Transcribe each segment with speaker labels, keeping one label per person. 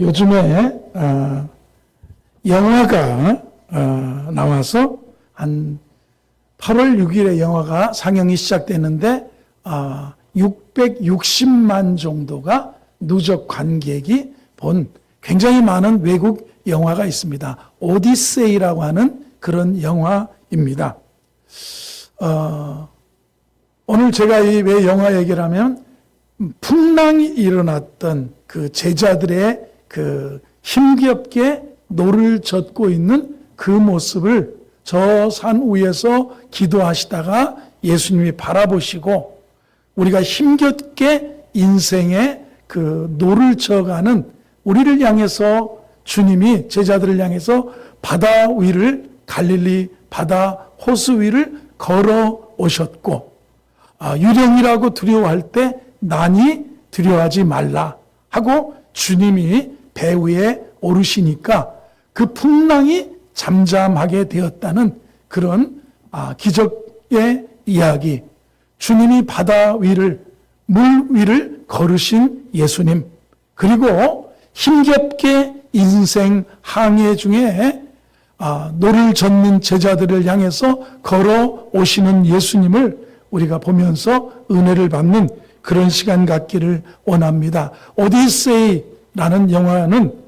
Speaker 1: 요즘에 영화가 나와서 한 8월 6일에 영화가 상영이 시작됐는데 660만 정도가 누적 관객이 본 굉장히 많은 외국 영화가 있습니다. 오디세이라고 하는 그런 영화입니다. 오늘 제가 왜 영화 얘기를 하면 풍랑이 일어났던 그 제자들의 그 힘겹게 노를 젓고 있는 그 모습을 저 산 위에서 기도하시다가 예수님이 바라보시고 우리가 힘겹게 인생의 그 노를 져가는 우리를 향해서 주님이 제자들을 향해서 바다 위를 갈릴리 바다 호수 위를 걸어 오셨고 유령이라고 두려워할 때 난이 두려워하지 말라 하고 주님이 배 위에 오르시니까 그 풍랑이 잠잠하게 되었다는 그런 기적의 이야기. 주님이 바다 위를 물 위를 걸으신 예수님, 그리고 힘겹게 인생 항해 중에 노를 젓는 제자들을 향해서 걸어오시는 예수님을 우리가 보면서 은혜를 받는 그런 시간 갖기를 원합니다. 오디세이라는 영화는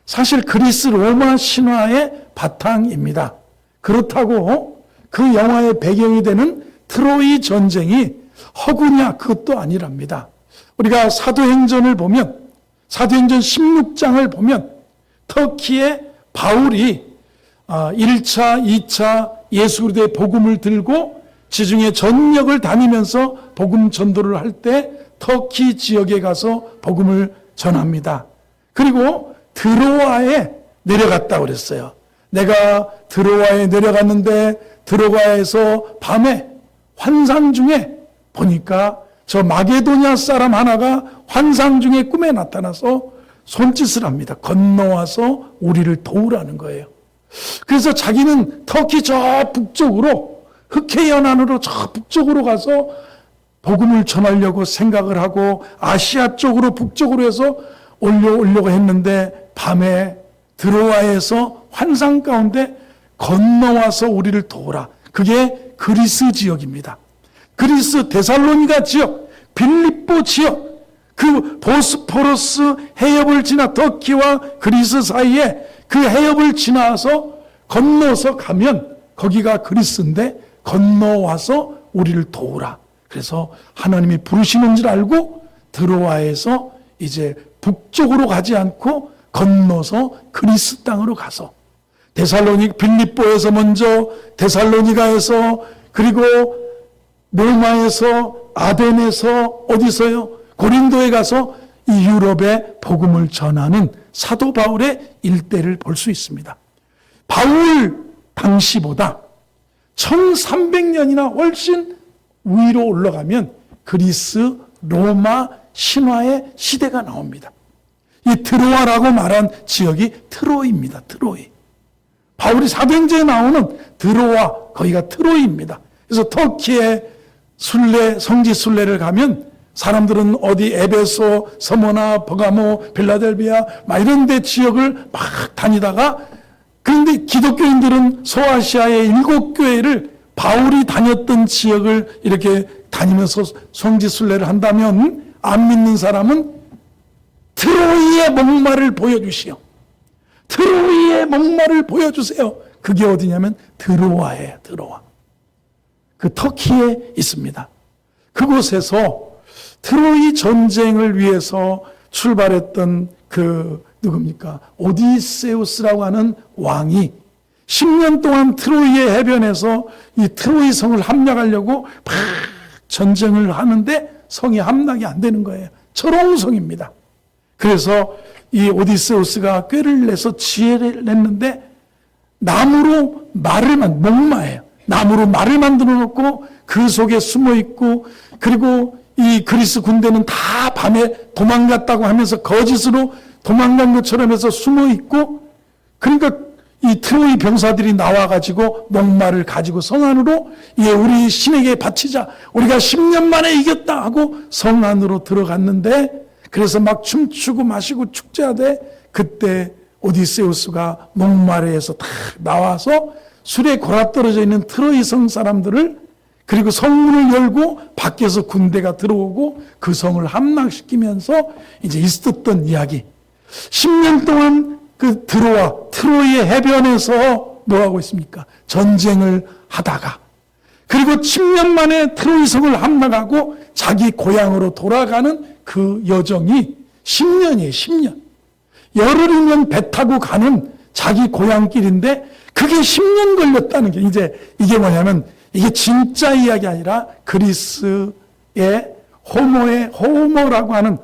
Speaker 1: 사실 그리스 로마 신화의 바탕입니다. 그렇다고 그 영화의 배경이 되는 트로이 전쟁이 허구냐, 그것도 아니랍니다. 우리가 사도행전을 보면, 사도행전 16장을 보면 터키의 바울이 1차, 2차 예수 그리스도의 복음을 들고 지중해 전역을 다니면서 복음 전도를 할 때 터키 지역에 가서 복음을 전합니다. 그리고 드로아에 내려갔다 그랬어요. 내가 드로아에 내려갔는데 드로아에서 밤에 환상 중에 보니까 저 마게도냐 사람 하나가 환상 중에 꿈에 나타나서 손짓을 합니다. 건너와서 우리를 도우라는 거예요. 그래서 자기는 터키 저 북쪽으로 흑해연안으로 저 북쪽으로 가서 복음을 전하려고 생각을 하고 아시아 쪽으로 북쪽으로 해서 올려오려고 했는데 밤에 드로아에서 환상 가운데 건너와서 우리를 도우라. 그게 그리스 지역입니다. 그리스 데살로니가 지역, 빌립보 지역, 그 보스포러스 해협을 지나 터키와 그리스 사이에 그 해협을 지나서 건너서 가면 거기가 그리스인데 건너와서 우리를 도우라. 그래서 하나님이 부르시는 줄 알고 드로아에서 이제 북쪽으로 가지 않고 건너서 그리스 땅으로 가서 빌립보에서 먼저 데살로니가에서 그리고 로마에서 아덴에서 어디서요? 고린도에 가서 이 유럽의 복음을 전하는 사도 바울의 일대를 볼 수 있습니다. 바울 당시보다 1300년이나 훨씬 위로 올라가면 그리스, 로마 신화의 시대가 나옵니다. 이 트로아라고 말한 지역이 트로이입니다. 트로이. 바울이 사도행전에 나오는 드로아, 거기가 트로이입니다. 그래서 터키의 성지 순례를 가면 사람들은 어디 에베소, 서모나, 버가모, 빌라델비아 막 이런 데 지역을 막 다니다가 그런데 기독교인들은 소아시아의 7교회를 바울이 다녔던 지역을 이렇게 다니면서 성지 순례를 한다면 안 믿는 사람은 트로이의 목마를 보여주시오. 트로이의 목마를 보여주세요. 그게 어디냐면 드로아예요. 드로아. 그 터키에 있습니다. 그곳에서 트로이 전쟁을 위해서 출발했던 그 누굽니까? 오디세우스라고 하는 왕이 10년 동안 트로이의 해변에서 이 트로이 성을 함락하려고 막 전쟁을 하는데 성이 함락이 안 되는 거예요. 철옹성입니다. 그래서 이 오디세우스가 꾀를 내서 지혜를 냈는데 나무로 목마예요. 나무로 말을 만들어 놓고 그 속에 숨어 있고, 그리고 이 그리스 군대는 다 밤에 도망갔다고 하면서 거짓으로 도망간 것처럼 해서 숨어 있고, 그러니까 이 트로이 병사들이 나와가지고 목마를 가지고 성 안으로 우리 신에게 바치자. 우리가 10년 만에 이겼다 하고 성 안으로 들어갔는데 그래서 막 춤추고 마시고 축제하되 그때 오디세우스가 목마르해서 다 나와서 술에 골아떨어져 있는 트로이 성 사람들을 그리고 성문을 열고 밖에서 군대가 들어오고 그 성을 함락시키면서 이제 있었던 이야기. 10년 동안 그 트로이의 해변에서 뭐하고 있습니까? 전쟁을 하다가 그리고 10년 만에 트로이 성을 함락하고 자기 고향으로 돌아가는 그 여정이 10년이에요. 10년. 열흘이면 배 타고 가는 자기 고향길인데 그게 10년 걸렸다는 게 이게 뭐냐면 이게 진짜 이야기 아니라 그리스의 호모라고 하는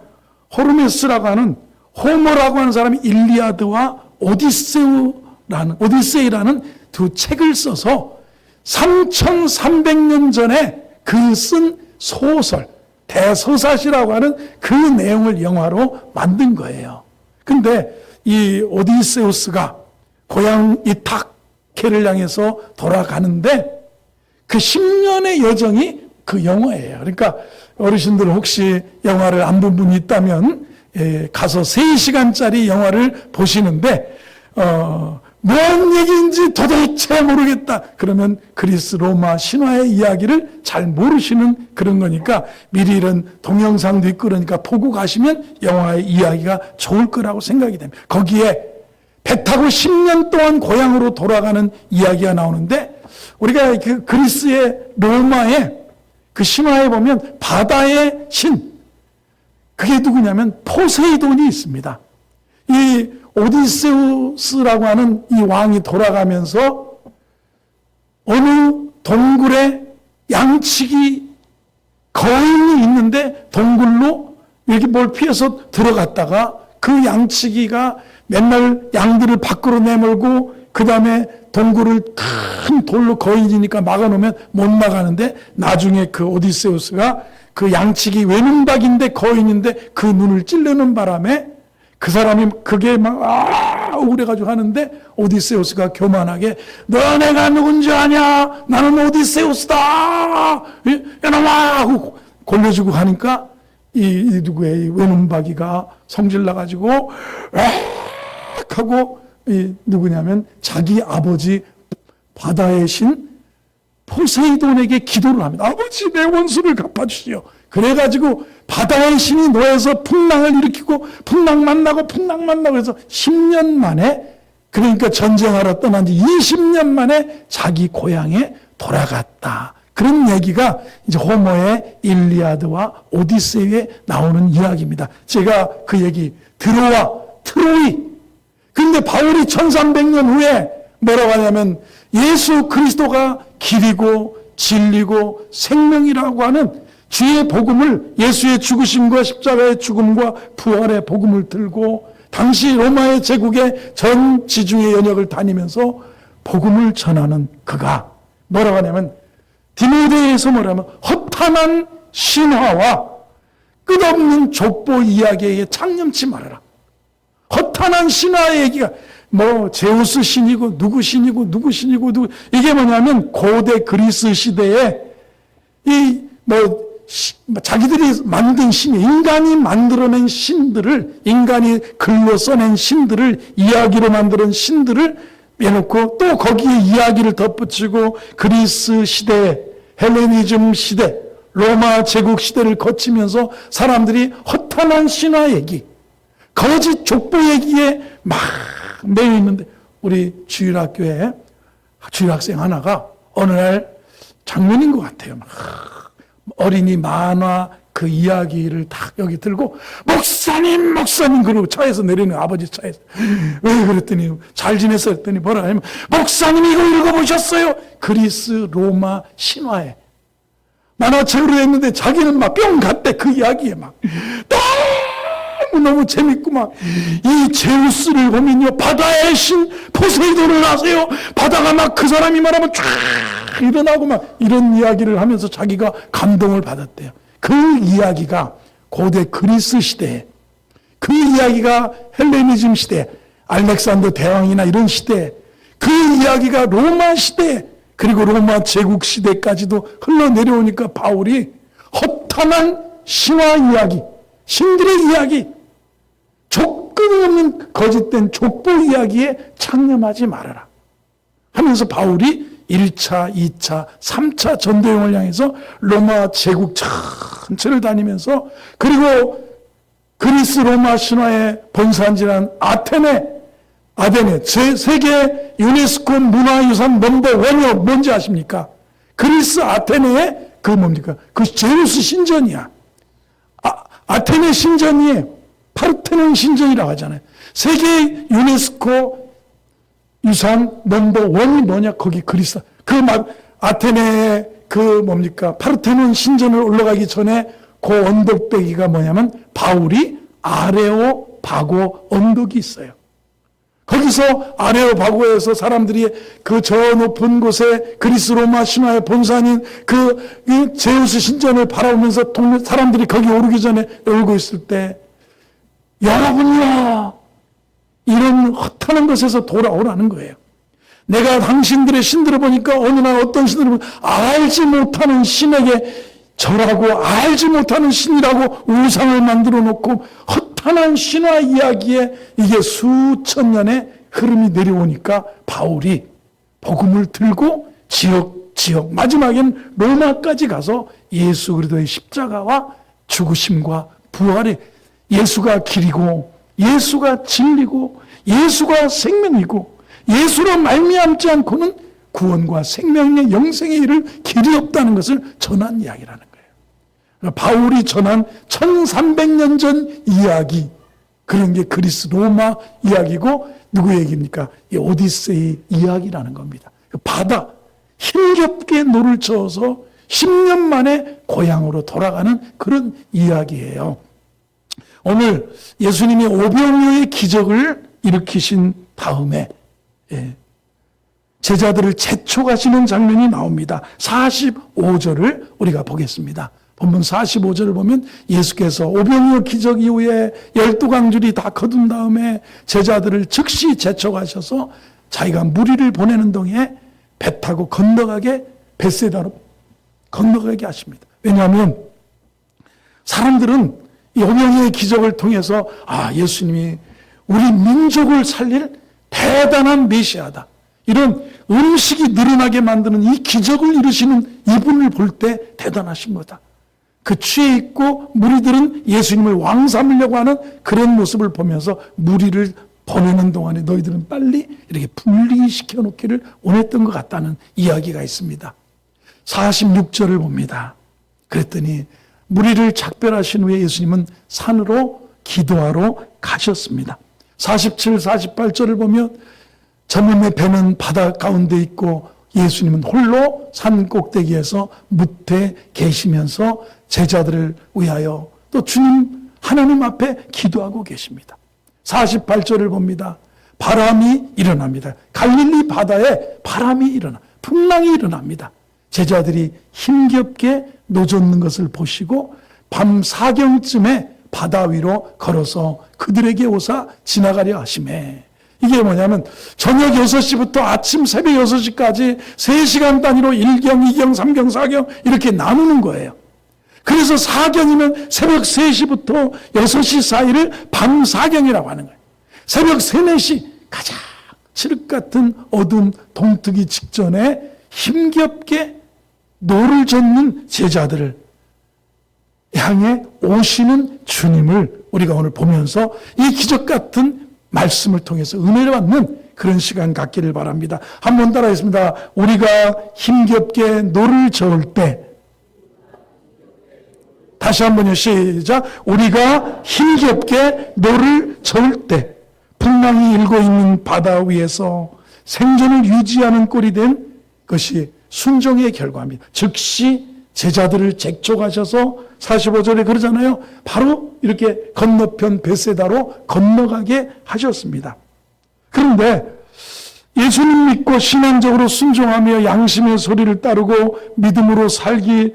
Speaker 1: 호르메스라고 하는 호모라고 하는 사람이 일리아드와 오디세이라는 두 책을 써서 3,300년 전에 그 쓴 소설 대서사시라고 하는 그 내용을 영화로 만든 거예요. 근데 이 오디세우스가 고향 이타케를 향해서 돌아가는데 그 10년의 여정이 그 영화예요. 그러니까 어르신들 혹시 영화를 안 본 분이 있다면 가서 3시간짜리 영화를 보시는데 뭔 얘기인지 도대체 모르겠다. 그러면 그리스 로마 신화의 이야기를 잘 모르시는 그런 거니까 미리 이런 동영상도 있고 그러니까 보고 가시면 영화의 이야기가 좋을 거라고 생각이 됩니다. 거기에 배 타고 10년 동안 고향으로 돌아가는 이야기가 나오는데 우리가 그 그리스의 로마의 그 신화에 보면 바다의 신, 그게 누구냐면 포세이돈이 있습니다. 이 오디세우스라고 하는 이 왕이 돌아가면서 어느 동굴에 양치기 거인이 있는데 동굴로 이렇게 뭘 피해서 들어갔다가 그 양치기가 맨날 양들을 밖으로 내몰고 그 다음에 동굴을 큰 돌로 거인이니까 막아놓으면 못 나가는데 나중에 그 오디세우스가 그 양치기 외눈박인데 거인인데 그 눈을 찌르는 바람에 그 사람이 그게 막 억울해가지고 하는데 오디세우스가 교만하게 너네가 누군지 아냐? 나는 오디세우스다. 이놈아 하고 골려주고 하니까 이 누구의 이 외눈박이가 성질 나가지고 하고 이 누구냐면 자기 아버지 바다의 신 포세이돈에게 기도를 합니다. 아버지 내 원수를 갚아주시오. 그래가지고 바다의 신이 놓여서 풍랑을 일으키고 풍랑 만나고 해서 10년 만에 그러니까 전쟁하러 떠난 지 20년 만에 자기 고향에 돌아갔다. 그런 얘기가 이제 호모의 일리아드와 오디세이에 나오는 이야기입니다. 제가 그 얘기 트로이. 그런데 바울이 1300년 후에 뭐라고 하냐면 예수 그리스도가 길이고 진리고 생명이라고 하는 주의 복음을 예수의 죽으심과 십자가의 죽음과 부활의 복음을 들고 당시 로마의 제국의 전 지중해 연역을 다니면서 복음을 전하는 그가 뭐라고 하냐면 디모데에서 뭐라면 허탄한 신화와 끝없는 족보 이야기에 창념치 말아라. 허탄한 신화의 얘기가 뭐 제우스 신이고 누구 신이고 이게 뭐냐면 고대 그리스 시대에 자기들이 만든 신, 인간이 만들어낸 신들을, 인간이 글로 써낸 신들을, 이야기로 만드는 신들을 빼놓고 또 거기에 이야기를 덧붙이고 그리스 시대, 헬레니즘 시대, 로마 제국 시대를 거치면서 사람들이 허탄한 신화 얘기, 거짓 족보 얘기에 막 매여 있는데 우리 주일학교에 주일학생 하나가 어느 날 장면인 것 같아요. 막 어린이 만화 그 이야기를 딱 여기 들고 목사님 그러고 차에서 내리는 아버지 차에서 왜 그랬더니 잘 지냈어 했더니 뭐라 하냐면 목사님 이거 읽어보셨어요? 그리스 로마 신화에 만화책으로 했는데 자기는 막 뿅 갔대. 그 이야기에 막 너무 재밌고 막 이 제우스를 보면요 바다의 신 포세이돈을 아세요? 바다가 막 그 사람이 말하면 쫙 일어나고 막 이런 이야기를 하면서 자기가 감동을 받았대요. 그 이야기가 고대 그리스 시대에, 그 이야기가 헬레니즘 시대, 알렉산더 대왕이나 이런 시대에, 그 이야기가 로마 시대에, 그리고 로마 제국 시대까지도 흘러내려오니까 바울이 허탄한 신화 이야기, 신들의 이야기, 조건이 없는 거짓된 족보 이야기에 창념하지 말아라 하면서 바울이 1차, 2차, 3차 전도여행을 향해서 로마 제국 전체를 다니면서, 그리고 그리스 로마 신화의 본산지란 아테네 세계 유네스코 문화유산 넘버 원이 뭔지 아십니까? 그리스 아테네의 그 뭡니까? 그 제우스 신전이야. 아테네 신전이 파르테논 신전이라고 하잖아요. 세계 유네스코 유산 넘버 원이 뭐냐? 거기 그리스. 아테네의 파르테논 신전을 올라가기 전에 그 언덕배기가 뭐냐면 바울이 아레오바고 언덕이 있어요. 거기서 아레오바고에서 사람들이 그 저 높은 곳에 그리스 로마 신화의 본산인 그 제우스 신전을 바라보면서 사람들이 거기 오르기 전에 울고 있을 때, 여러분이야 이런 허탄한 것에서 돌아오라는 거예요. 내가 당신들의 신들을 보니까 어느 날 어떤 신들을 보면 알지 못하는 신에게 절하고 알지 못하는 신이라고 우상을 만들어 놓고 허탄한 신화 이야기에 이게 수천 년의 흐름이 내려오니까 바울이 복음을 들고 지역 마지막엔 로마까지 가서 예수 그리스도의 십자가와 죽으심과 부활에 예수가 길이고 예수가 진리고 예수가 생명이고 예수로 말미암지 않고는 구원과 생명의 영생의 일을 길이 없다는 것을 전한 이야기라는 거예요. 바울이 전한 1300년 전 이야기, 그런 게 그리스 로마 이야기고 누구 얘기입니까? 이 오디세이 이야기라는 겁니다. 바다 힘겹게 노를 저어서 10년 만에 고향으로 돌아가는 그런 이야기예요. 오늘 예수님이 오병이어의 기적을 일으키신 다음에 제자들을 재촉하시는 장면이 나옵니다. 45절을 우리가 보겠습니다. 본문 45절을 보면 예수께서 오병이어 기적 이후에 12강줄이 다 거둔 다음에 제자들을 즉시 재촉하셔서 자기가 무리를 보내는 동에 배 타고 건너가게, 벳세다로 건너가게 하십니다. 왜냐하면 사람들은 이 오병이어의 기적을 통해서 예수님이 우리 민족을 살릴 대단한 메시아다, 이런 음식이 늘어나게 만드는 이 기적을 이루시는 이분을 볼 때 대단하신 거다. 그 취해 있고 무리들은 예수님을 왕 삼으려고 하는 그런 모습을 보면서 무리를 보내는 동안에 너희들은 빨리 이렇게 분리시켜 놓기를 원했던 것 같다는 이야기가 있습니다. 46절을 봅니다. 그랬더니 무리를 작별하신 후에 예수님은 산으로 기도하러 가셨습니다. 47, 48절을 보면 저놈의 배는 바다 가운데 있고 예수님은 홀로 산 꼭대기에서 무태 계시면서 제자들을 위하여 또 주님 하나님 앞에 기도하고 계십니다. 48절을 봅니다. 바람이 일어납니다. 갈릴리 바다에 바람이 풍랑이 일어납니다. 제자들이 힘겹게 노젓는 것을 보시고 밤 4경쯤에 바다 위로 걸어서 그들에게 오사 지나가려 하시매. 이게 뭐냐면 저녁 6시부터 아침 새벽 6시까지 3시간 단위로 1경, 2경, 3경, 4경 이렇게 나누는 거예요. 그래서 4경이면 새벽 3시부터 6시 사이를 밤 4경이라고 하는 거예요. 새벽 3, 4시 가장 칠흑 같은 어둠 동트기 직전에 힘겹게 노를 젓는 제자들을 향해 오시는 주님을 우리가 오늘 보면서 이 기적 같은 말씀을 통해서 은혜를 받는 그런 시간 갖기를 바랍니다. 한번 따라하겠습니다. 우리가 힘겹게 노를 저을 때, 다시 한번요, 시작. 우리가 힘겹게 노를 저을 때 풍랑이 일고 있는 바다 위에서 생존을 유지하는 꼴이 된 것이 순종의 결과입니다. 즉시 제자들을 재촉하셔서 45절에 그러잖아요. 바로 이렇게 건너편 벳세다로 건너가게 하셨습니다. 그런데 예수님 믿고 신앙적으로 순종하며 양심의 소리를 따르고 믿음으로 살기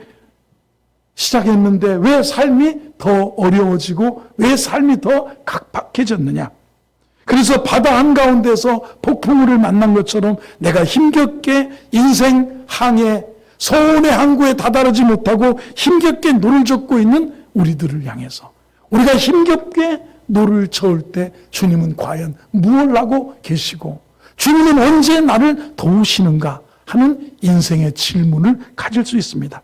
Speaker 1: 시작했는데 왜 삶이 더 어려워지고 왜 삶이 더 각박해졌느냐? 그래서 바다 한가운데서 폭풍우를 만난 것처럼 내가 힘겹게 인생 항해 소원의 항구에 다다르지 못하고 힘겹게 노를 젓고 있는 우리들을 향해서 우리가 힘겹게 노를 저을 때 주님은 과연 무엇을 하고 계시고 주님은 언제 나를 도우시는가 하는 인생의 질문을 가질 수 있습니다.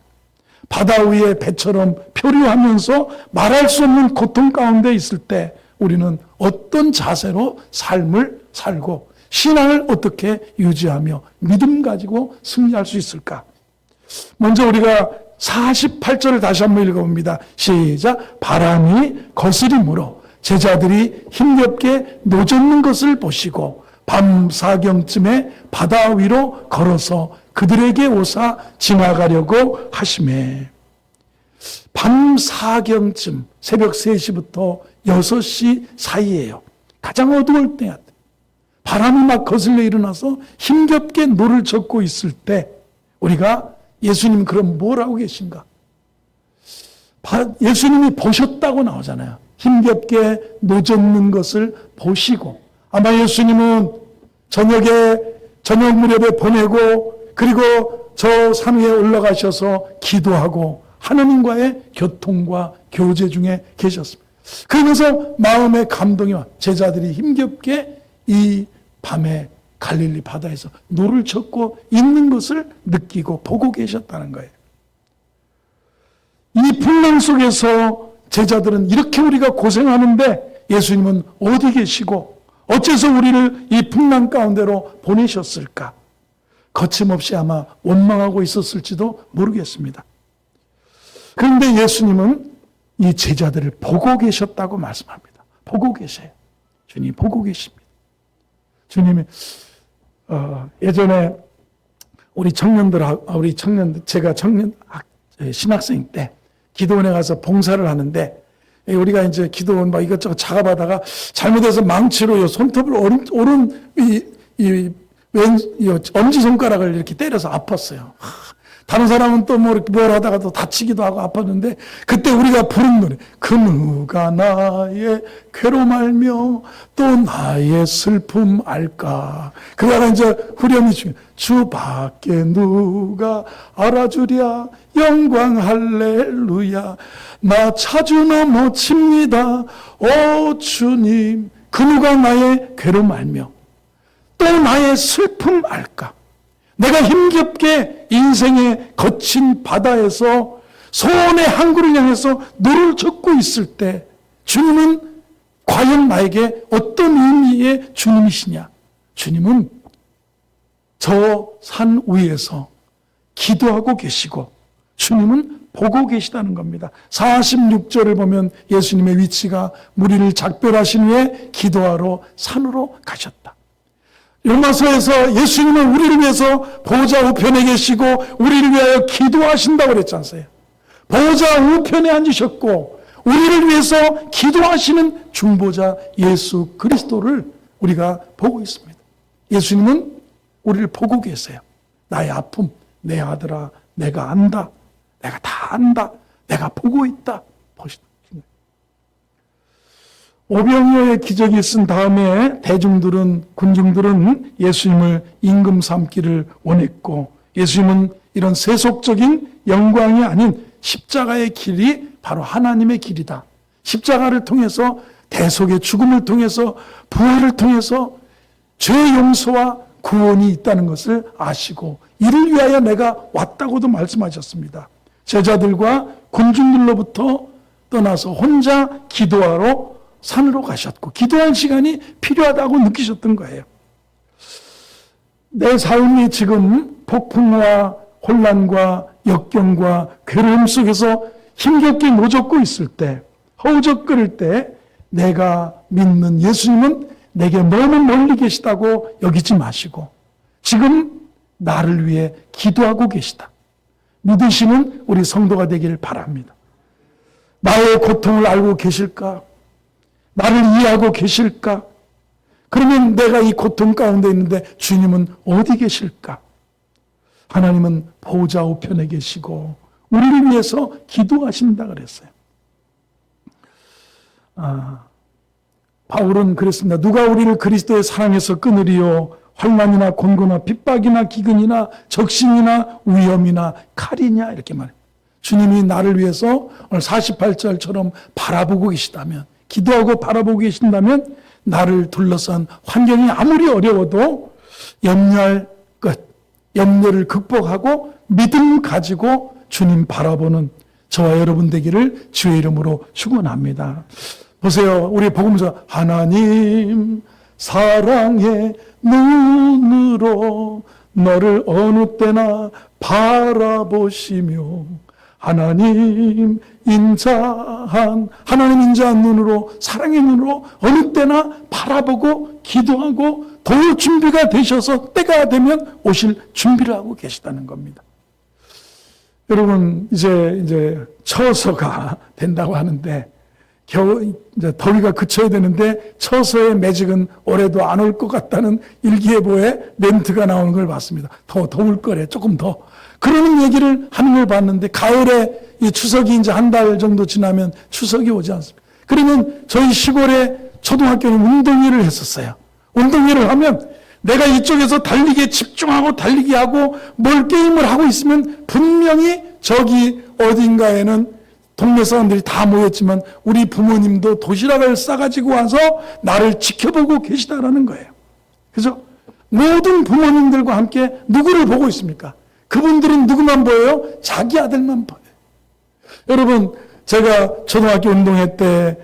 Speaker 1: 바다 위의 배처럼 표류하면서 말할 수 없는 고통 가운데 있을 때 우리는 어떤 자세로 삶을 살고 신앙을 어떻게 유지하며 믿음 가지고 승리할 수 있을까? 먼저 우리가 48절을 다시 한번 읽어봅니다. 시작. 바람이 거스림으로 제자들이 힘겹게 노젓는 것을 보시고 밤 사경쯤에 바다 위로 걸어서 그들에게 오사 지나가려고 하시매. 밤 사경쯤, 새벽 3시부터 6시 사이예요. 가장 어두울 때야. 바람이 막 거슬려 일어나서 힘겹게 노를 젓고 있을 때 우리가 예수님 그럼 뭘 하고 계신가? 예수님이 보셨다고 나오잖아요. 힘겹게 노젓는 것을 보시고 아마 예수님은 저녁 무렵에 보내고 그리고 저 산 위에 올라가셔서 기도하고 하느님과의 교통과 교제 중에 계셨습니다. 그러면서 마음의 감동이 와 제자들이 힘겹게 이 밤에 갈릴리 바다에서 노를 젓고 있는 것을 느끼고 보고 계셨다는 거예요. 이 풍랑 속에서 제자들은 이렇게 우리가 고생하는데 예수님은 어디 계시고 어째서 우리를 이 풍랑 가운데로 보내셨을까? 거침없이 아마 원망하고 있었을지도 모르겠습니다. 그런데 예수님은 이 제자들을 보고 계셨다고 말씀합니다. 보고 계세요. 주님이 보고 계십니다. 주님이 예전에 제가 신학생 때 기도원에 가서 봉사를 하는데 우리가 이제 기도원 막 이것저것 작업하다가 잘못해서 망치로 손톱을 엄지손가락을 이렇게 때려서 아팠어요. 다른 사람은 또 뭘 하다가 또 다치기도 하고 아팠는데 그때 우리가 부른 노래 그 누가 나의 괴로움 알며 또 나의 슬픔 알까. 그거가 이제 후렴이 중요해요. 주밖에 누가 알아주랴 영광 할렐루야 나 자주 넘어집니다 오 주님. 그 누가 나의 괴로움 알며 또 나의 슬픔 알까. 내가 힘겹게 인생의 거친 바다에서 소원의 항구를 향해서 노를 젓고 있을 때 주님은 과연 나에게 어떤 의미의 주님이시냐? 주님은 저 산 위에서 기도하고 계시고 주님은 보고 계시다는 겁니다. 46절을 보면 예수님의 위치가 무리를 작별하신 후에 기도하러 산으로 가셨다. 로마서에서 예수님은 우리를 위해서 보좌 우편에 계시고 우리를 위하여 기도하신다고 그랬지 않습니까? 보좌 우편에 앉으셨고 우리를 위해서 기도하시는 중보자 예수 그리스도를 우리가 보고 있습니다. 예수님은 우리를 보고 계세요. 나의 아픔, 내 아들아, 내가 안다. 내가 다 안다. 내가 보고 있다. 보시다. 오병이어의 기적이 있은 다음에 군중들은 예수님을 임금 삼기를 원했고 예수님은 이런 세속적인 영광이 아닌 십자가의 길이 바로 하나님의 길이다. 십자가를 통해서 대속의 죽음을 통해서 부활을 통해서 죄 용서와 구원이 있다는 것을 아시고 이를 위하여 내가 왔다고도 말씀하셨습니다. 제자들과 군중들로부터 떠나서 혼자 기도하러 산으로 가셨고 기도할 시간이 필요하다고 느끼셨던 거예요. 내 삶이 지금 폭풍과 혼란과 역경과 괴로움 속에서 힘겹게 노젓고 있을 때 허우적거릴 때 내가 믿는 예수님은 내게 너무 멀리 계시다고 여기지 마시고 지금 나를 위해 기도하고 계시다. 믿으시는 우리 성도가 되기를 바랍니다. 나의 고통을 알고 계실까? 나를 이해하고 계실까? 그러면 내가 이 고통 가운데 있는데 주님은 어디 계실까? 하나님은 보좌 우편에 계시고 우리를 위해서 기도하신다 그랬어요. 바울은 그랬습니다. 누가 우리를 그리스도의 사랑에서 끊으리요? 환난이나 곤고나 핍박이나 기근이나 적신이나 위험이나 칼이냐 이렇게 말해요. 주님이 나를 위해서 오늘 48절처럼 바라보고 계시다면, 기도하고 바라보고 계신다면 나를 둘러싼 환경이 아무리 어려워도 염려할 것, 염려를 극복하고 믿음 가지고 주님 바라보는 저와 여러분 되기를 주의 이름으로 축원합니다. 보세요. 우리 복음서 하나님 사랑의 눈으로 너를 어느 때나 바라보시며 하나님 인자한 눈으로, 사랑의 눈으로 어느 때나 바라보고 기도하고 도울 준비가 되셔서 때가 되면 오실 준비를 하고 계시다는 겁니다. 여러분, 이제 처서가 된다고 하는데, 겨우 이제 더위가 그쳐야 되는데 처서의 매직은 올해도 안 올 것 같다는 일기예보에 멘트가 나오는 걸 봤습니다. 더 더울 거래, 조금 더. 그러는 얘기를 하는 걸 봤는데, 가을에 이 추석이 이제 한 달 정도 지나면 추석이 오지 않습니까? 그러면 저희 시골의 초등학교는 운동회를 했었어요. 운동회를 하면 내가 이쪽에서 달리기에 집중하고 달리기 하고 뭘 게임을 하고 있으면 분명히 저기 어딘가에는 동네 사람들이 다 모였지만 우리 부모님도 도시락을 싸가지고 와서 나를 지켜보고 계시다라는 거예요. 그래서 모든 부모님들과 함께 누구를 보고 있습니까? 그분들은 누구만 보여요? 자기 아들만 보여요. 여러분, 제가 초등학교 운동회 때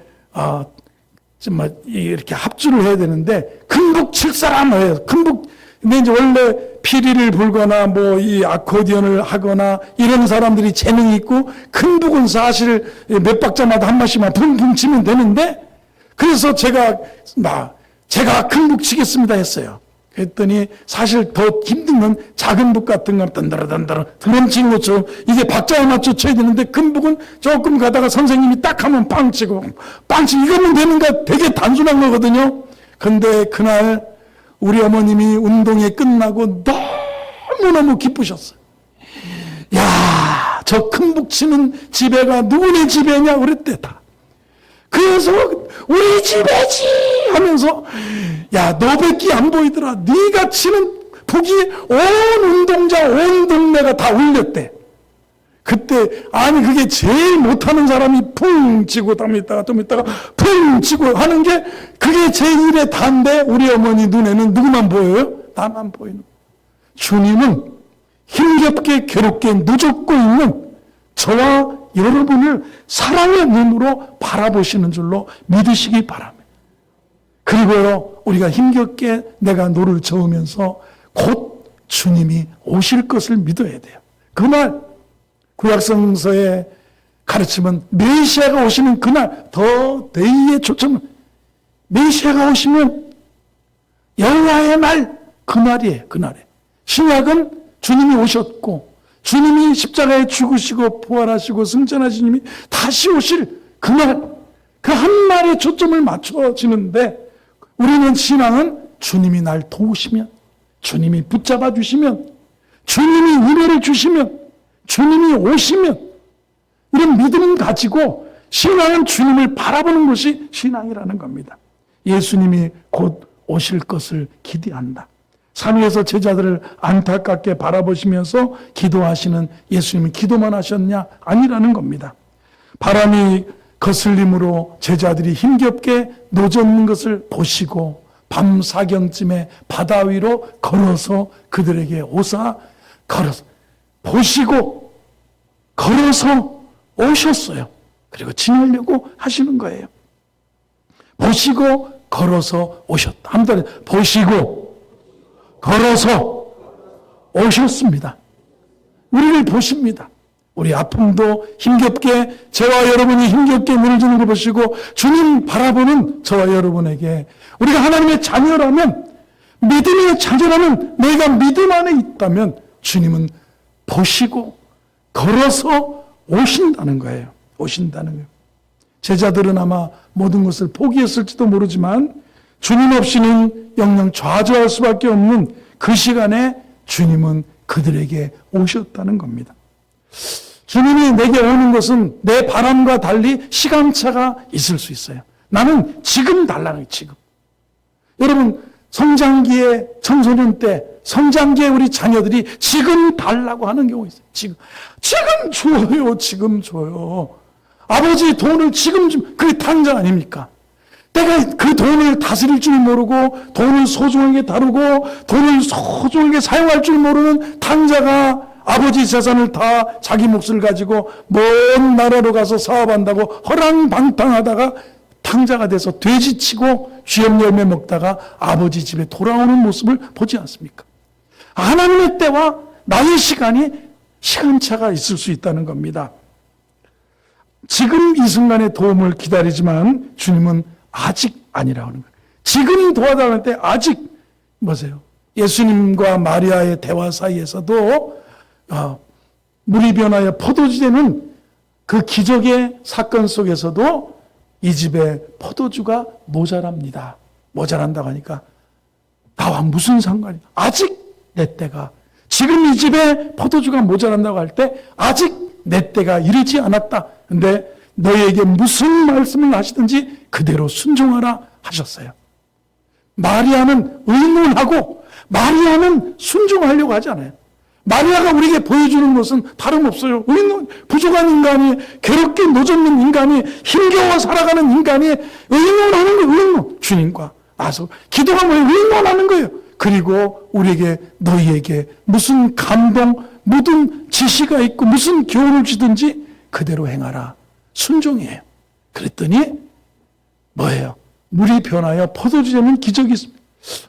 Speaker 1: 정말 이렇게 합주를 해야 되는데 금북 칠 사람이에요. 금북. 근데 이제 원래 피리를 불거나 뭐 이 아코디언을 하거나 이런 사람들이 재능이 있고 금북은 사실 몇 박자마다 한 마씩만 붕붕 치면 되는데, 그래서 제가 금북 치겠습니다 했어요. 그랬더니 사실 더 힘든 건 작은 북 같은 건 던더러던더러 드럼 치는 것처럼 이게 박자에 맞춰 쳐야 되는데, 금북은 조금 가다가 선생님이 딱 하면 빵 치고 이거면 되는가 되게 단순한 거거든요. 근데 그날 우리 어머님이 운동회 끝나고 너무너무 기쁘셨어요. 야, 저 금북 치는 집애가 누구네 집애냐 그랬대 다. 그래서 우리 집애지 하면서, 야, 너밖에 안 보이더라. 네가 치는 북이 온 운동장 온 동네가 다 울렸대. 그때 그게 제일 못하는 사람이 풍 치고 좀 있다가 풍 치고 하는 게 그게 제1의 단데, 우리 어머니 눈에는 누구만 보여요? 나만 보이는. 주님은 힘겹게 괴롭게 누적고 있는 저와 여러분을 사랑의 눈으로 바라보시는 줄로 믿으시기 바랍니다. 그리고 우리가 힘겹게 내가 노를 저으면서 곧 주님이 오실 것을 믿어야 돼요. 그날 구약성서의 가르침은 메시아가 오시는 그날, 더 데이의 초점은 메시아가 오시면 여호와의 날, 그날이에요. 그날에. 신약은 주님이 오셨고 주님이 십자가에 죽으시고 부활하시고 승천하신 주님이 다시 오실 그날, 그 한 날에 초점을 맞춰지는데, 우리는 신앙은 주님이 날 도우시면, 주님이 붙잡아 주시면, 주님이 은혜를 주시면, 주님이 오시면, 이런 믿음을 가지고 신앙은 주님을 바라보는 것이 신앙이라는 겁니다. 예수님이 곧 오실 것을 기대한다. 산위에서 제자들을 안타깝게 바라보시면서 기도하시는 예수님이 기도만 하셨냐? 아니라는 겁니다. 바람이 거슬림으로 제자들이 힘겹게 노젓는 것을 보시고 밤 사경쯤에 바다 위로 걸어서 그들에게 걸어서 보시고 걸어서 오셨어요. 그리고 지나려고 하시는 거예요. 보시고 걸어서 오셨다. 한번 더 보시고 걸어서 오셨습니다. 우리를 보십니다. 우리 아픔도 힘겹게, 저와 여러분이 힘겹게 무너지는 걸 보시고 주님 바라보는 저와 여러분에게, 우리가 하나님의 자녀라면, 믿음의 자녀라면, 내가 믿음 안에 있다면 주님은 보시고 걸어서 오신다는 거예요. 오신다는 거예요. 제자들은 아마 모든 것을 포기했을지도 모르지만 주님 없이는 영영 좌절할 수밖에 없는 그 시간에 주님은 그들에게 오셨다는 겁니다. 주님이 내게 오는 것은 내 바람과 달리 시간차가 있을 수 있어요. 나는 지금 달라는 거예요. 지금. 여러분, 성장기에 청소년 때, 성장기에 우리 자녀들이 지금 달라고 하는 경우 있어요. 지금 줘요. 지금 줘요. 아버지 돈을 지금 좀, 그게 탕자 아닙니까? 내가 그 돈을 다스릴 줄 모르고, 돈을 소중하게 다루고, 돈을 소중하게 사용할 줄 모르는 탕자가 아버지 재산을 다 자기 몫을 가지고 먼 나라로 가서 사업한다고 허랑방탕하다가 탕자가 돼서 돼지치고 쥐염 열매 먹다가 아버지 집에 돌아오는 모습을 보지 않습니까? 하나님의 때와 나의 시간이 시간차가 있을 수 있다는 겁니다. 지금 이 순간의 도움을 기다리지만 주님은 아직 아니라고 하는 거예요. 지금 도와달라는 때 아직 뭐세요? 예수님과 마리아의 대화 사이에서도 물이 변하여 포도주 되는 그 기적의 사건 속에서도 이 집에 포도주가 모자랍니다. 모자란다고 하니까 나와 무슨 상관이야? 아직 내 때가, 지금 이 집에 포도주가 모자란다고 할 때 아직 내 때가 이르지 않았다. 근데 너희에게 무슨 말씀을 하시든지 그대로 순종하라 하셨어요. 마리아는 의논하고 마리아는 순종하려고 하지 않아요. 마리아가 우리에게 보여주는 것은 다름없어요. 우리는 부족한 인간이, 괴롭게 노젓는 인간이, 힘겨워 살아가는 인간이 의논하는 거예요. 의논. 주님과 나서 기도가 뭐예요? 의논하는 거예요. 그리고 우리에게, 너희에게 무슨 감동, 모든 지시가 있고 무슨 교훈을 주든지 그대로 행하라. 순종이에요. 그랬더니 뭐예요? 물이 변하여 포도주 되는 기적이 있습니다.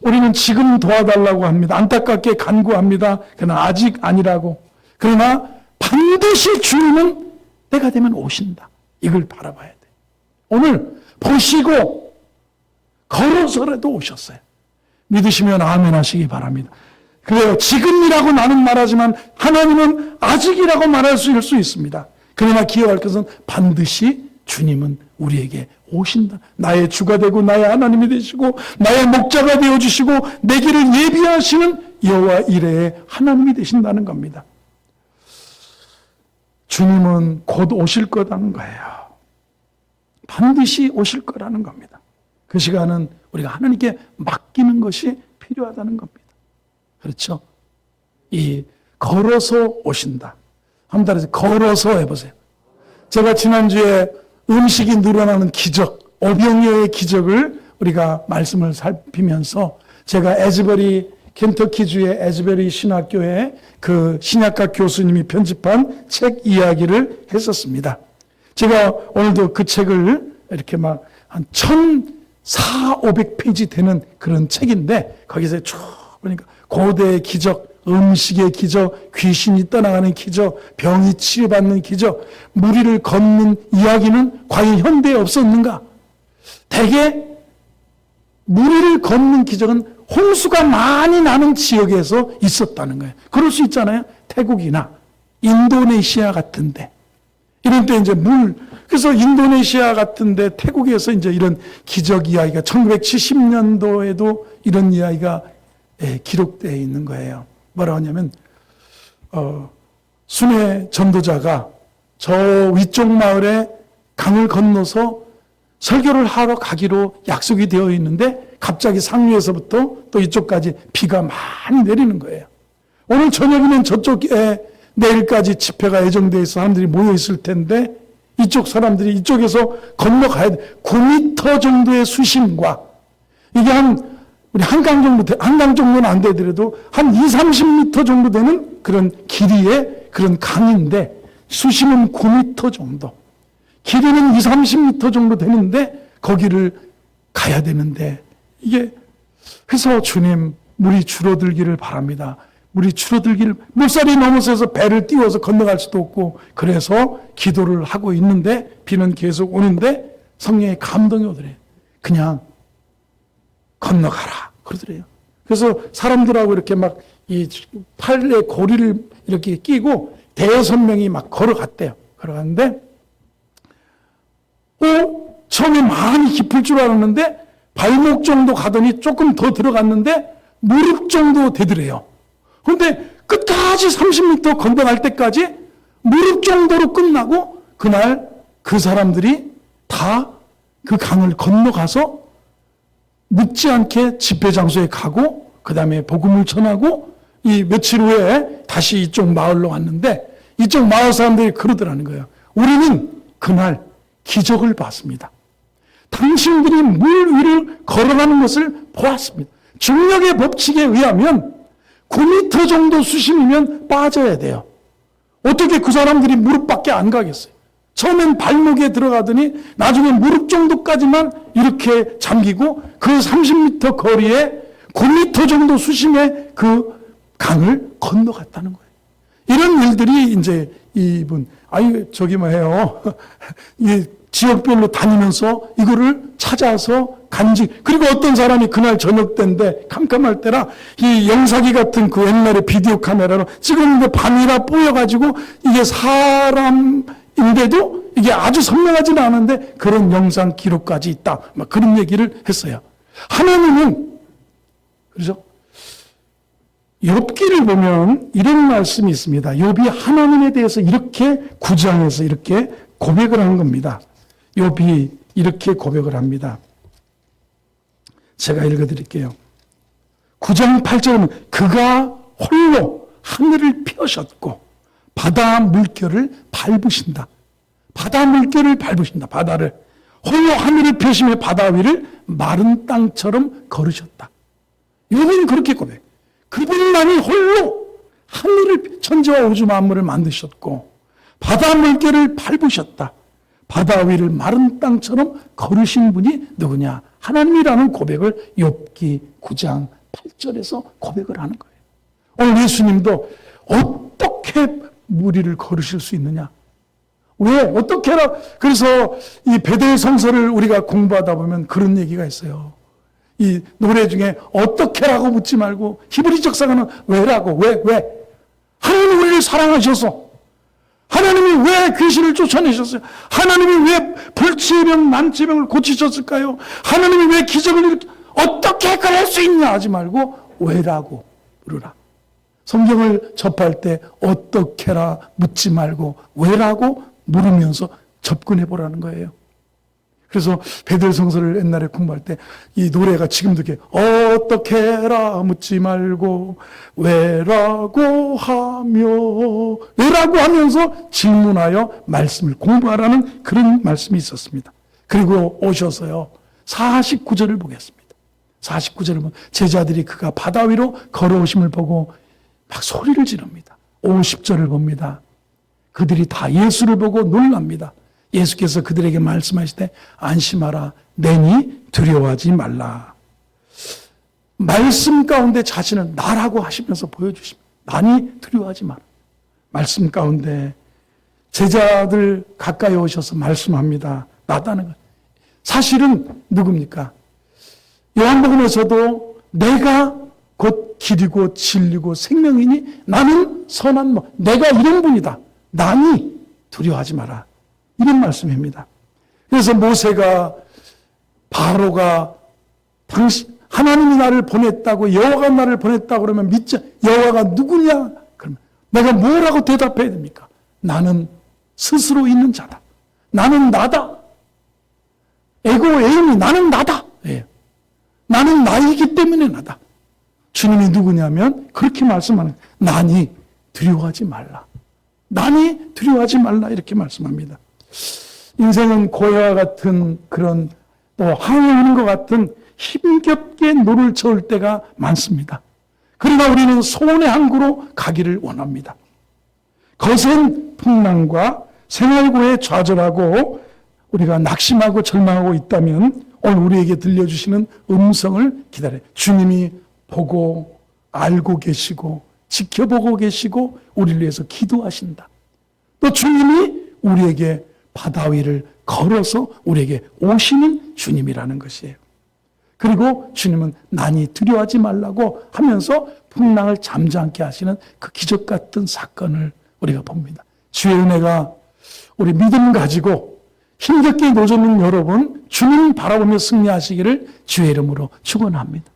Speaker 1: 우리는 지금 도와달라고 합니다. 안타깝게 간구합니다. 그러나 아직 아니라고. 그러나 반드시 주님은 때가 되면 오신다. 이걸 바라봐야 돼. 오늘 보시고 걸어서라도 오셨어요. 믿으시면 아멘 하시기 바랍니다. 그래요. 지금이라고 나는 말하지만 하나님은 아직이라고 말할 수 있습니다. 그러나 기억할 것은 반드시 주님은 우리에게 오신다. 나의 주가 되고 나의 하나님이 되시고 나의 목자가 되어주시고 내 길을 예비하시는 여호와 이레의 하나님이 되신다는 겁니다. 주님은 곧 오실 거라는 거예요. 반드시 오실 거라는 겁니다. 그 시간은 우리가 하나님께 맡기는 것이 필요하다는 겁니다. 그렇죠? 이 걸어서 오신다. 한번 따라서 걸어서 해보세요. 제가 지난주에 음식이 늘어나는 기적, 오병이어의 기적을 우리가 말씀을 살피면서 제가 에즈버리, 켄터키주의 에즈버리 신학교에 그 신약학 교수님이 편집한 책 이야기를 했었습니다. 제가 오늘도 그 책을 이렇게 막 한 1,400~500페이지 되는 그런 책인데 거기서 쭉 보니까 고대의 기적, 음식의 기적, 귀신이 떠나가는 기적, 병이 치유받는 기적, 무리를 걷는 이야기는 과연 현대에 없었는가? 대개 무리를 걷는 기적은 홍수가 많이 나는 지역에서 있었다는 거예요. 그럴 수 있잖아요. 태국이나 인도네시아 같은데. 이런 때 이제 그래서 인도네시아 같은데 태국에서 이제 이런 기적 이야기가 1970년도에도 이런 이야기가 기록되어 있는 거예요. 뭐라고 하냐면 순회 전도자가 저 위쪽 마을에 강을 건너서 설교를 하러 가기로 약속이 되어 있는데 갑자기 상류에서부터 또 이쪽까지 비가 많이 내리는 거예요. 오늘 저녁이면 저쪽에 내일까지 집회가 예정되어 있어 사람들이 모여 있을 텐데 이쪽 사람들이 이쪽에서 건너가야 돼. 9m 정도의 수심과 이게 우리 한강 정도는 안 되더라도 한 20~30m 정도 되는 그런 길이의 그런 강인데 수심은 9m 정도. 길이는 20~30m 정도 되는데 거기를 가야 되는데 이게 그래서 주님 물이 줄어들기를 바랍니다. 물이 줄어들기를 물살이 넘어서서 배를 띄워서 건너갈 수도 없고 그래서 기도를 하고 있는데 비는 계속 오는데 성령의 감동이 오더래요. 그냥 건너가라 그러더래요. 그래서 사람들하고 이렇게 막 이 팔에 고리를 이렇게 끼고 대여섯 명이 막 걸어갔대요. 걸어갔는데 처음에 많이 깊을 줄 알았는데 발목 정도 가더니 조금 더 들어갔는데 무릎 정도 되더래요. 그런데 끝까지 30m 건너갈 때까지 무릎 정도로 끝나고 그날 그 사람들이 다 그 강을 건너가서 늦지 않게 집회 장소에 가고 그 다음에 복음을 전하고 이 며칠 후에 다시 이쪽 마을로 왔는데 이쪽 마을 사람들이 그러더라는 거예요. 우리는 그날 기적을 봤습니다. 당신들이 물 위를 걸어가는 것을 보았습니다. 중력의 법칙에 의하면 9m 정도 수심이면 빠져야 돼요. 어떻게 그 사람들이 무릎밖에 안 가겠어요? 처음엔 발목에 들어가더니 나중에 무릎 정도까지만 이렇게 잠기고 그 30m 거리에 9m 정도 수심의 그 강을 건너갔다는 거예요. 이런 일들이 이제 이분, 저기 뭐 해요. 이 지역별로 다니면서 이거를 찾아서 그리고 어떤 사람이 그날 저녁 때인데 캄캄할 때라 이 영사기 같은 그 옛날에 비디오 카메라로 찍었는데 밤이라 뽀여가지고 이게 사람인데도 이게 아주 선명하지는 않은데 그런 영상 기록까지 있다. 막 그런 얘기를 했어요. 하나님은, 그렇죠? 욥기를 보면 이런 말씀이 있습니다. 욥이 하나님에 대해서 이렇게 9장에서 이렇게 고백을 하는 겁니다. 욥이 이렇게 고백을 합니다. 제가 읽어드릴게요. 9장 8절은 그가 홀로 하늘을 펴셨고 바다 물결을 밟으신다. 바다 물결을 밟으신다. 바다를. 홀로 하늘을 펴시며 바다 위를 마른 땅처럼 걸으셨다. 욥은 그렇게 고백. 그분만이 홀로 하늘을 천지와 우주 만물을 만드셨고 바다 물결을 밟으셨다. 바다 위를 마른 땅처럼 걸으신 분이 누구냐? 하나님이라는 고백을 욥기 9장 8절에서 고백을 하는 거예요. 오늘 예수님도 어떻게 물 위를 걸으실 수 있느냐? 왜? 어떻게 해라? 그래서 이 베델 성서를 우리가 공부하다 보면 그런 얘기가 있어요. 이 노래 중에 어떻게라고 묻지 말고 히브리적 사가는 왜라고. 왜? 하나님이 우리를 사랑하셔서 하나님이 왜 귀신을 쫓아내셨어요? 하나님이 왜 불치병, 난치병을 고치셨을까요? 하나님이 왜 기적을 일으켜 어떻게 그럴 수 있냐 하지 말고 왜라고 물으라. 성경을 접할 때 어떻게라 묻지 말고 왜라고 물으면서 접근해 보라는 거예요. 그래서 베델 성서를 옛날에 공부할 때 이 노래가 지금도 이렇게 어떻게라 묻지 말고 왜라고 하면서 질문하여 말씀을 공부하라는 그런 말씀이 있었습니다. 그리고 오셔서요 49절을 보겠습니다. 49절을 보면 제자들이 그가 바다 위로 걸어오심을 보고 막 소리를 지릅니다. 50절을 봅니다. 그들이 다 예수를 보고 놀랍니다. 예수께서 그들에게 말씀하실 때 안심하라 내니 두려워하지 말라. 말씀 가운데 자신을 나라고 하시면서 보여주십니다. 나니 두려워하지 마라. 말씀 가운데 제자들 가까이 오셔서 말씀합니다. 나다는 것. 사실은 누굽니까? 요한복음에서도 내가 곧 길이고 진리고 생명이니 나는 선한 내가 이런 분이다. 나니 두려워하지 마라. 이런 말씀입니다. 그래서 모세가 바로가 하나님이 나를 보냈다고 여호와가 나를 보냈다고 그러면 믿자. 여호와가 누구냐? 그러면 내가 뭐라고 대답해야 됩니까? 나는 스스로 있는 자다. 나는 나다. 에임이 나는 나다. 예. 나는 나이기 때문에 나다. 주님이 누구냐면 그렇게 말씀하는 나니 두려워하지 말라. 나니 두려워하지 말라 이렇게 말씀합니다. 인생은 고해와 같은 그런 또 항해하는 것 같은 힘겹게 노를 저을 때가 많습니다. 그러나 우리는 소원의 항구로 가기를 원합니다. 거센 풍랑과 생활고에 좌절하고 우리가 낙심하고 절망하고 있다면 오늘 우리에게 들려주시는 음성을 기다려요. 주님이 보고 알고 계시고 지켜보고 계시고 우리를 위해서 기도하신다. 또 주님이 우리에게 바다 위를 걸어서 우리에게 오시는 주님이라는 것이에요. 그리고 주님은 난이 두려워하지 말라고 하면서 풍랑을 잠잠케 하시는 그 기적 같은 사건을 우리가 봅니다. 주의 은혜가 우리 믿음 가지고 힘겹게 노젓는 여러분 주님 바라보며 승리하시기를 주의 이름으로 축원합니다.